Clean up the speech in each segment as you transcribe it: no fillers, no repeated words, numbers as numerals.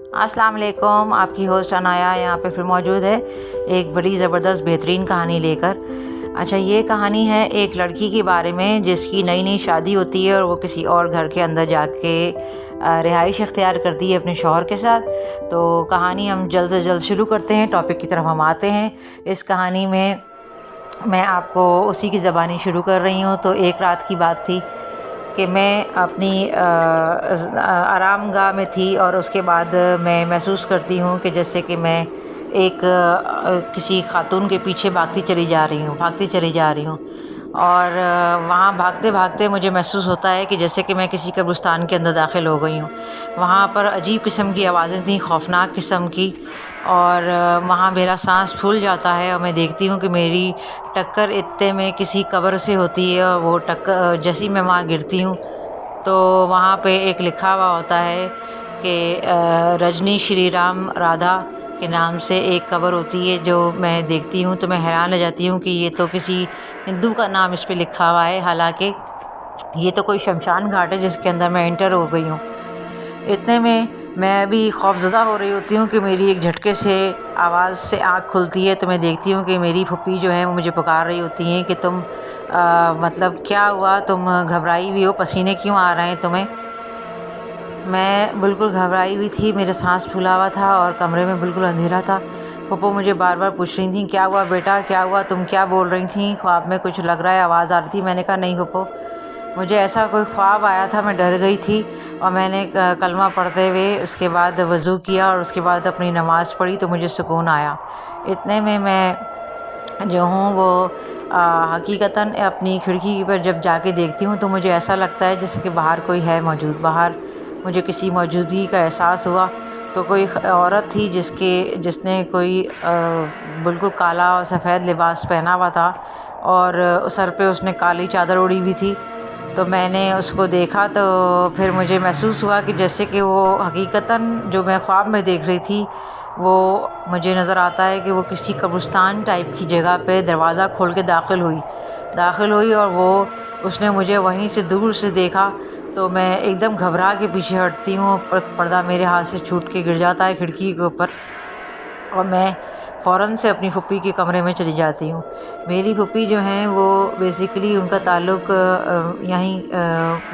अस्सलाम वालेकुम, आपकी होस्ट अनाया यहाँ पे फिर मौजूद है एक बड़ी ज़बरदस्त बेहतरीन कहानी लेकर। अच्छा, ये कहानी है एक लड़की के बारे में जिसकी नई नई शादी होती है और वो किसी और घर के अंदर जाके रिहाइश इख्तियार करती है अपने शौहर के साथ। तो कहानी हम जल्द से जल्द शुरू करते हैं, टॉपिक की तरफ हम आते हैं। इस कहानी में मैं आपको उसी की ज़बानी शुरू कर रही हूँ। तो एक रात की बात थी कि मैं अपनी आरामगाह में थी और उसके बाद मैं महसूस करती हूँ कि जैसे कि मैं एक किसी खातून के पीछे भागती चली जा रही हूँ और वहाँ भागते भागते मुझे महसूस होता है कि जैसे कि मैं किसी कब्रिस्तान के अंदर दाखिल हो गई हूँ। वहाँ पर अजीब किस्म की आवाज़ें थीं, खौफनाक किस्म की, और वहाँ मेरा सांस फूल जाता है और मैं देखती हूँ कि मेरी टक्कर इत्ते में किसी कब्र से होती है और वो टक्कर जैसी मैं वहाँ गिरती हूँ तो वहाँ पे एक लिखा हुआ होता है कि रजनी श्री राम राधा के नाम से एक कब्र होती है। जो मैं देखती हूँ तो मैं हैरान रह जाती हूँ कि ये तो किसी हिंदू का नाम इस पे लिखा हुआ है, हालांकि ये तो कोई शमशान घाट है जिसके अंदर मैं एंटर हो गई हूँ। इतने में मैं भी खौफज़दा हो रही होती हूँ कि मेरी एक झटके से आवाज़ से आँख खुलती है तो मैं देखती हूँ कि मेरी फूफी जो है वो मुझे पुकार रही होती हैं कि तुम मतलब क्या हुआ, तुम घबराई भी हो, पसीने क्यों आ रहे हैं तुम्हें। मैं बिल्कुल घबराई हुई थी, मेरा सांस फूला हुआ था और कमरे में बिल्कुल अंधेरा था। फूफो मुझे बार बार पूछ रही थी, क्या हुआ बेटा, क्या हुआ, तुम क्या बोल रही थी, ख्वाब में कुछ लग रहा है, आवाज़ आ रही थी। मैंने कहा नहीं फूफो, मुझे ऐसा कोई ख्वाब आया था, मैं डर गई थी और मैंने कलमा पढ़ते हुए उसके बाद वज़ू किया और उसके बाद अपनी नमाज़ पढ़ी तो मुझे सुकून आया। इतने में मैं जो हूँ वो हकीकतन अपनी खिड़की पर जब जाके देखती हूँ तो मुझे ऐसा लगता है जैसे कि बाहर कोई है मौजूद। बाहर मुझे किसी मौजूदगी का एहसास हुआ तो कोई औरत थी जिसने कोई बिल्कुल काला और सफ़ेद लिबास पहना हुआ था और सर पे उसने काली चादर ओढ़ी हुई थी। तो मैंने उसको देखा तो फिर मुझे महसूस हुआ कि जैसे कि वो हकीकतन जो मैं ख्वाब में देख रही थी वो मुझे नज़र आता है कि वो किसी कब्रिस्तान टाइप की जगह पे दरवाज़ा खोल के दाखिल हुई और वो उसने मुझे वहीं से दूर से देखा तो मैं एकदम घबरा के पीछे हटती हूँ। पर्दा मेरे हाथ से छूट के गिर जाता है खिड़की के ऊपर और मैं फ़ौरन से अपनी फूफी के कमरे में चली जाती हूँ। मेरी फूफी जो हैं वो बेसिकली उनका ताल्लुक़ यहीं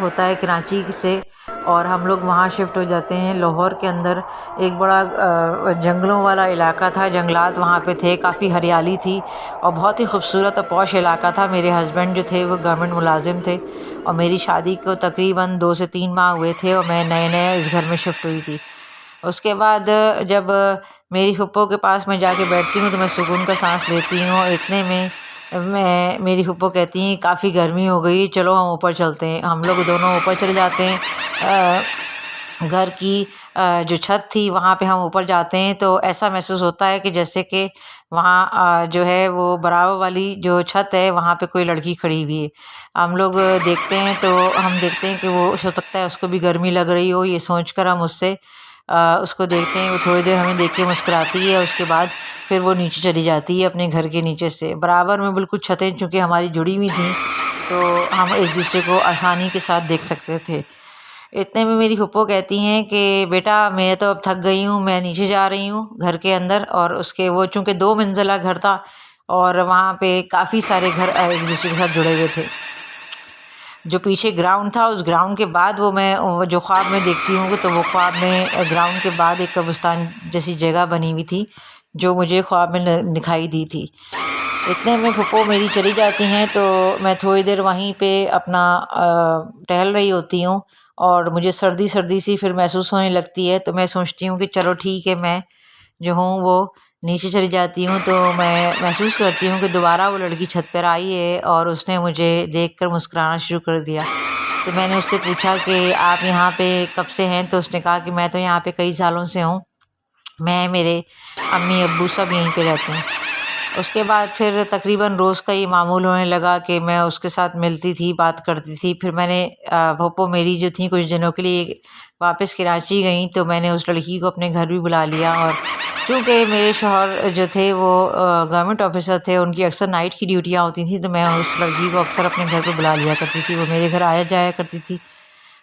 होता है कराची से और हम लोग वहाँ शिफ्ट हो जाते हैं। लाहौर के अंदर एक बड़ा जंगलों वाला इलाका था, जंगलात वहाँ पे थे, काफ़ी हरियाली थी और बहुत ही खूबसूरत और पॉश इलाका था। मेरे हस्बैंड जो थे वो गवर्नमेंट मुलाजिम थे और मेरी शादी को तकरीबन 2 से 3 माह हुए थे और मैं नए इस घर में शिफ्ट हुई थी। उसके बाद जब मेरी फूफो के पास मैं जाके बैठती हूँ तो मैं सुकून का सांस लेती हूँ। इतने में मेरी फूफो कहती हैं काफ़ी गर्मी हो गई, चलो हम ऊपर चलते हैं। हम लोग दोनों ऊपर चले जाते हैं। घर की जो छत थी वहाँ पे हम ऊपर जाते हैं तो ऐसा महसूस होता है कि जैसे कि वहाँ जो है वो बराबर वाली जो छत है वहाँ पे कोई लड़की खड़ी हुई है। हम लोग देखते हैं तो हम देखते हैं कि वो हो सकता है उसको भी गर्मी लग रही हो, ये सोचकर हम उससे उसको देखते हैं। वो थोड़ी देर हमें देख के मुस्कुराती है, उसके बाद फिर वो नीचे चली जाती है अपने घर के नीचे से। बराबर में बिल्कुल छतें चूँकि हमारी जुड़ी हुई थी तो हम एक दूसरे को आसानी के साथ देख सकते थे। इतने में मेरी फूफो कहती हैं कि बेटा मैं तो अब थक गई हूँ, मैं नीचे जा रही हूँ घर के अंदर। और उसके वो चूँकि 2 मंजिला घर था और वहाँ पे काफ़ी सारे घर एक दूसरे के साथ जुड़े हुए थे। जो पीछे ग्राउंड था उस ग्राउंड के बाद वो जो ख्वाब में देखती हूँ तो वो ख्वाब में ग्राउंड के बाद एक कब्रिस्तान जैसी जगह बनी हुई थी जो मुझे ख्वाब में दिखाई दी थी। इतने में फूफो मेरी चली जाती हैं तो मैं थोड़ी देर वहीं पे अपना टहल रही होती हूँ और मुझे सर्दी सर्दी सी फिर महसूस होने लगती है। तो मैं सोचती हूँ कि चलो ठीक है, मैं जो हूँ वो नीचे चली जाती हूँ। तो मैं महसूस करती हूँ कि दोबारा वो लड़की छत पर आई है और उसने मुझे देखकर मुस्कुराना शुरू कर दिया। तो मैंने उससे पूछा कि आप यहाँ पे कब से हैं? तो उसने कहा कि मैं तो यहाँ पे कई सालों से हूँ, मैं, मेरे अम्मी अब्बू सब यहीं पे रहते हैं। उसके बाद फिर तकरीबन रोज़ का ये मामूल होने लगा कि मैं उसके साथ मिलती थी, बात करती थी। फिर मैंने फूफो मेरी जो थी कुछ दिनों के लिए वापस कराची गई तो मैंने उस लड़की को अपने घर भी बुला लिया। और चूँकि मेरे शौहर जो थे वो गवर्नमेंट ऑफिसर थे, उनकी अक्सर नाइट की ड्यूटियाँ होती थी तो मैं उस लड़की को अक्सर अपने घर पे बुला लिया करती थी। वो मेरे घर आया जाया करती थी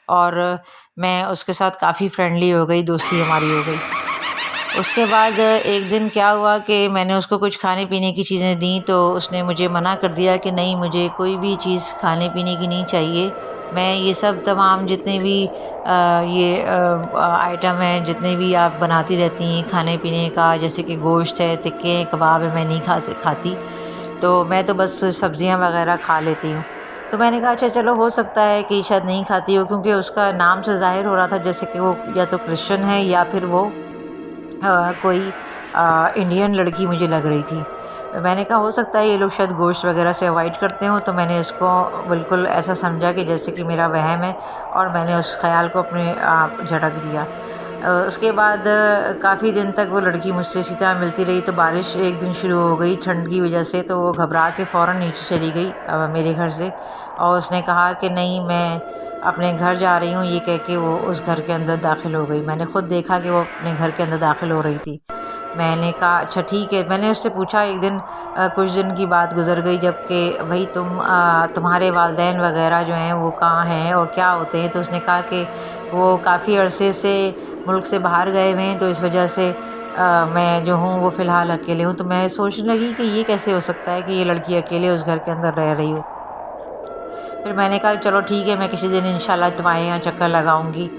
और मैं उसके साथ काफ़ी फ्रेंडली हो गई, दोस्ती हमारी हो गई। उसके बाद एक दिन क्या हुआ कि मैंने उसको कुछ खाने पीने की चीज़ें दी तो उसने मुझे मना कर दिया कि नहीं, मुझे कोई भी चीज़ खाने पीने की नहीं चाहिए। मैं ये सब तमाम जितने भी ये आइटम हैं, जितने भी आप बनाती रहती हैं खाने पीने का, जैसे कि गोश्त है, टिक्के हैं, कबाब है, मैं नहीं खाती। तो मैं तो बस सब्ज़ियाँ वगैरह खा लेती हूँ। तो मैंने कहा अच्छा चलो, हो सकता है कि शायद नहीं खाती हो, क्योंकि उसका नाम से ज़ाहिर हो रहा था जैसे कि वो या तो क्रिश्चियन है या फिर वो कोई इंडियन लड़की मुझे लग रही थी। मैंने कहा हो सकता है ये लोग शायद गोश्त वगैरह से अवॉइड करते हों, तो मैंने उसको बिल्कुल ऐसा समझा कि जैसे कि मेरा वहम है, और मैंने उस ख़्याल को अपने आप झटक दिया। उसके बाद काफ़ी दिन तक वो लड़की मुझसे इसी तरह मिलती रही। तो बारिश एक दिन शुरू हो गई ठंड की वजह से, तो वो घबरा के फ़ौरन नीचे चली गई मेरे घर से, और उसने कहा कि नहीं, मैं अपने घर जा रही हूँ, ये कह के वो उस घर के अंदर दाखिल हो गई। मैंने ख़ुद देखा कि वो अपने घर के अंदर दाखिल हो रही थी। मैंने कहा अच्छा ठीक है। मैंने उससे पूछा एक दिन, कुछ दिन की बात गुज़र गई जबकि भाई तुम्हारे वालिदैन वग़ैरह जो हैं वो कहाँ हैं और क्या होते हैं? तो उसने कहा कि वो काफ़ी अरसे से मुल्क से बाहर गए हुए हैं, तो इस वजह से मैं जो हूँ वो फ़िलहाल अकेले हूँ। तो मैं सोचने लगी कि ये कैसे हो सकता है कि ये लड़की अकेले उस घर के अंदर रह रही हो। फिर मैंने कहा चलो ठीक है, मैं किसी दिन इंशाल्लाह तुम्हारे यहाँ चक्कर लगाऊंगी।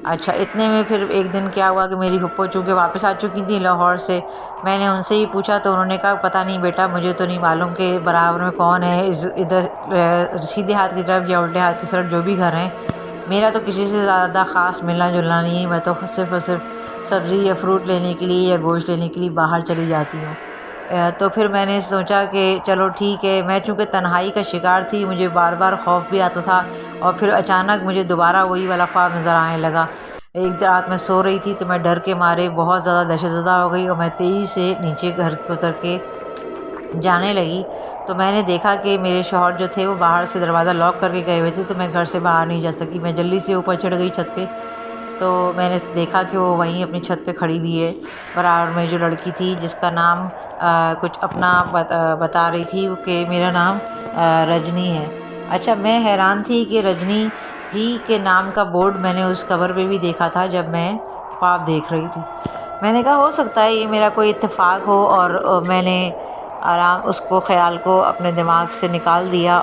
अच्छा, इतने में फिर एक दिन क्या हुआ कि मेरी फुप्पो चूँकि वापस आ चुकी थी लाहौर से, मैंने उनसे ही पूछा तो उन्होंने कहा पता नहीं बेटा, मुझे तो नहीं मालूम कि बराबर में कौन है, इधर सीधे हाथ की तरफ या उल्टे हाथ की तरफ जो भी घर हैं। मेरा तो किसी से ज़्यादा ख़ास मिलना जुलना नहीं है, मैं तो सिर्फ़ और सिर्फ सब्ज़ी या फ्रूट लेने के लिए या गोश्त लेने के लिए बाहर चली जाती हूँ। तो फिर मैंने सोचा कि चलो ठीक है। मैं चूँकि तन्हाई का शिकार थी, मुझे बार बार खौफ भी आता था, और फिर अचानक मुझे दोबारा वही वाला ख्वाब नज़र आने लगा। एक रात मैं सो रही थी तो मैं डर के मारे बहुत ज़्यादा दहशतज़दा हो गई, और मैं तेज़ी से नीचे घर के उतर के जाने लगी। तो मैंने देखा कि मेरे शौहर जो थे वो बाहर से दरवाज़ा लॉक करके गए हुए थे, तो मैं घर से बाहर नहीं जा सकी। मैं जल्दी से ऊपर चढ़ गई छत पे, तो मैंने देखा कि वो वहीं अपनी छत पे खड़ी हुई है। बराबर में जो लड़की थी जिसका नाम कुछ अपना बता रही थी कि मेरा नाम रजनी है। अच्छा, मैं हैरान थी कि रजनी ही के नाम का बोर्ड मैंने उस कवर पे भी देखा था जब मैं ख्वाब देख रही थी। मैंने कहा हो सकता है ये मेरा कोई इत्तेफाक हो, और मैंने आराम उसको ख़्याल को अपने दिमाग से निकाल दिया।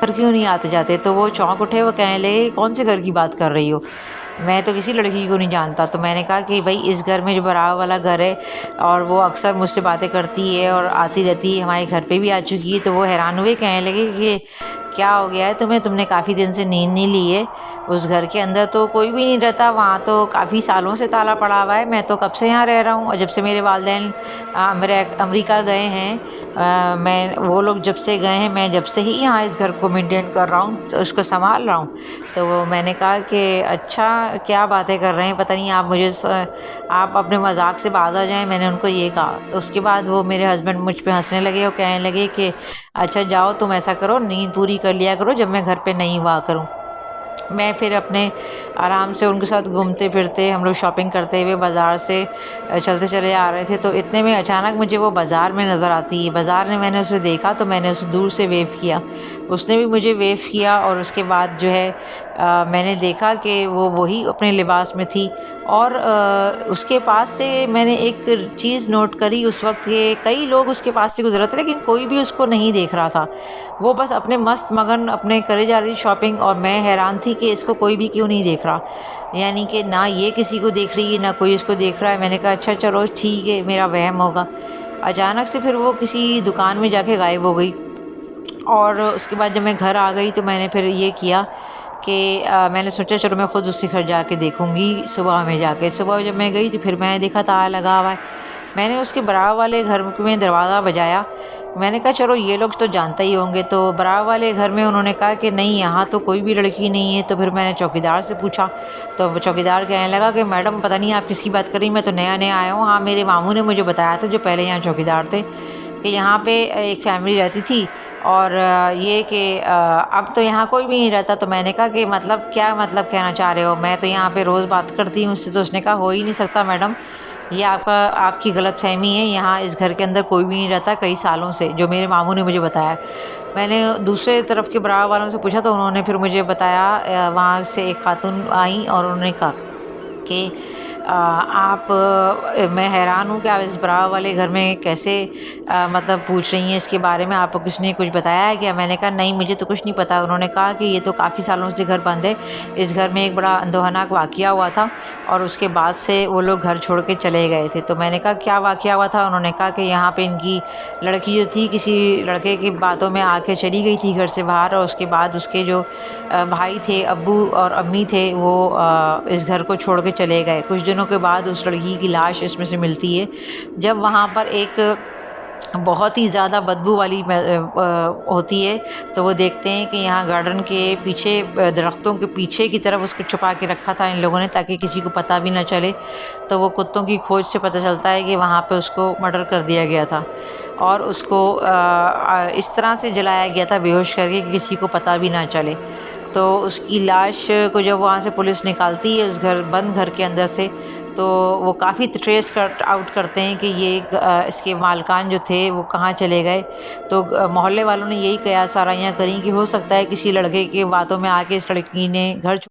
घर क्यों नहीं आते जाते? तो वो चौंक उठे, वो कहने लगे कौन से घर की बात कर रही हो, मैं तो किसी लड़की को नहीं जानता। तो मैंने कहा कि भाई इस घर में जो बराबर वाला घर है, और वो अक्सर मुझसे बातें करती है और आती रहती है, हमारे घर पे भी आ चुकी है। तो वो हैरान हुए, कहने लगे कि क्या हो गया है तुम्हें, तुमने काफ़ी दिन से नींद नहीं ली है, उस घर के अंदर तो कोई भी नहीं रहता, वहाँ तो काफ़ी सालों से ताला पड़ा हुआ है, मैं तो कब से यहाँ रह रहा हूँ, और जब से मेरे वालिदैन मेरे अमेरिका गए हैं, मैं वो लोग जब से गए हैं, मैं जब से ही यहाँ इस घर को मेंटेन कर रहा हूँ, तो उसको संभाल रहा हूँ। तो वो मैंने कहा कि अच्छा क्या बातें कर रहे हैं, पता नहीं आप अपने मजाक से बाज आ जाएं, मैंने उनको ये कहा। तो उसके बाद वो मेरे हस्बैंड मुझ पे हंसने लगे और कहने लगे कि अच्छा जाओ, तुम ऐसा करो, नींद पूरी कर लिया करो जब मैं घर पे नहीं हुआ करूँ। मैं फिर अपने आराम से उनके साथ घूमते फिरते, हम लोग शॉपिंग करते हुए बाज़ार से चलते चले आ रहे थे। तो इतने में अचानक मुझे वो बाज़ार में नज़र आती है। बाज़ार में मैंने उसे देखा तो मैंने उसे दूर से वेव किया, उसने भी मुझे वेव किया, और उसके बाद जो है मैंने देखा कि वो वही अपने लिबास में थी। और उसके पास से मैंने एक चीज़ नोट करी उस वक्त कि कई लोग उसके पास से गुजर रहे थे, लेकिन कोई भी उसको नहीं देख रहा था। वो बस अपने मस्त मगन अपने करे जा रही थी शॉपिंग, और मैं हैरान थी कि इसको कोई भी क्यों नहीं देख रहा, यानी कि ना ये किसी को देख रही है ना कोई इसको देख रहा है। मैंने कहा अच्छा चलो ठीक है, मेरा वहम होगा। अचानक से फिर वो किसी दुकान में जाके गायब हो गई। और उसके बाद जब मैं घर आ गई तो मैंने फिर ये किया कि मैंने सोचा चलो मैं ख़ुद उसके घर जाके देखूँगी। सुबह में जाके सुबह जब मैं गई तो फिर मैं देखा ताला लगा हुआ है। मैंने उसके बराबर वाले घर में दरवाज़ा बजाया। मैंने कहा चलो ये लोग तो जानते ही होंगे। तो बराबर वाले घर में उन्होंने कहा कि नहीं यहाँ तो कोई भी लड़की नहीं है। तो फिर मैंने चौकीदार से पूछा तो चौकीदार कहने लगा कि मैडम पता नहीं आप किसकी बात कर रही, मैं तो नया नया आया हूँ। हाँ मेरे मामू ने मुझे बताया था जो पहले यहाँ चौकीदार थे कि यहाँ पे एक फैमिली रहती थी और ये कि अब तो यहाँ कोई भी नहीं रहता। तो मैंने कहा कि मतलब क्या मतलब कहना चाह रहे हो, मैं तो यहाँ पे रोज़ बात करती हूँ उससे। तो उसने कहा हो ही नहीं सकता मैडम, ये आपकी गलतफहमी है, यहाँ इस घर के अंदर कोई भी नहीं रहता कई सालों से, जो मेरे मामू ने मुझे बताया। मैंने दूसरे तरफ के बराबर वालों से पूछा तो उन्होंने फिर मुझे बताया, वहाँ से एक खातून आई और उन्होंने कहा कि मैं हैरान हूँ कि आप इस बराबर वाले घर में कैसे मतलब पूछ रही हैं इसके बारे में, आपको किसने कुछ बताया है क्या? मैंने कहा नहीं मुझे तो कुछ नहीं पता। उन्होंने कहा कि ये तो काफ़ी सालों से घर बंद है, इस घर में एक बड़ा अंदोहनाक वाक़या हुआ था और उसके बाद से वो लोग घर छोड़ के चले गए थे। तो मैंने कहा क्या वाक़या हुआ था? उन्होंने कहा कि यहाँ पे इनकी लड़की जो थी किसी लड़के की बातों में आके चली गई थी घर से बाहर, और उसके बाद उसके जो भाई थे, अब्बू और अम्मी थे, वो इस घर को छोड़ के चले गए। कुछ दिनों के बाद उस लड़की की लाश इसमें से मिलती है। जब वहाँ पर एक बहुत ही ज़्यादा बदबू वाली होती है तो वो देखते हैं कि यहाँ गार्डन के पीछे दरख्तों के पीछे की तरफ उसको छुपा के रखा था इन लोगों ने ताकि किसी को पता भी ना चले। तो वो कुत्तों की खोज से पता चलता है कि वहाँ पे उसको मर्डर कर दिया गया था और उसको इस तरह से जलाया गया था बेहोश करके कि किसी को पता भी ना चले। तो उसकी लाश को जब वहाँ से पुलिस निकालती है उस बंद घर के अंदर से, तो वो काफ़ी ट्रेस आउट करते हैं कि ये इसके मालकान जो थे वो कहाँ चले गए। तो मोहल्ले वालों ने यही कयास आराइयाँ करी कि हो सकता है किसी लड़के के बातों में आके इस लड़की ने घर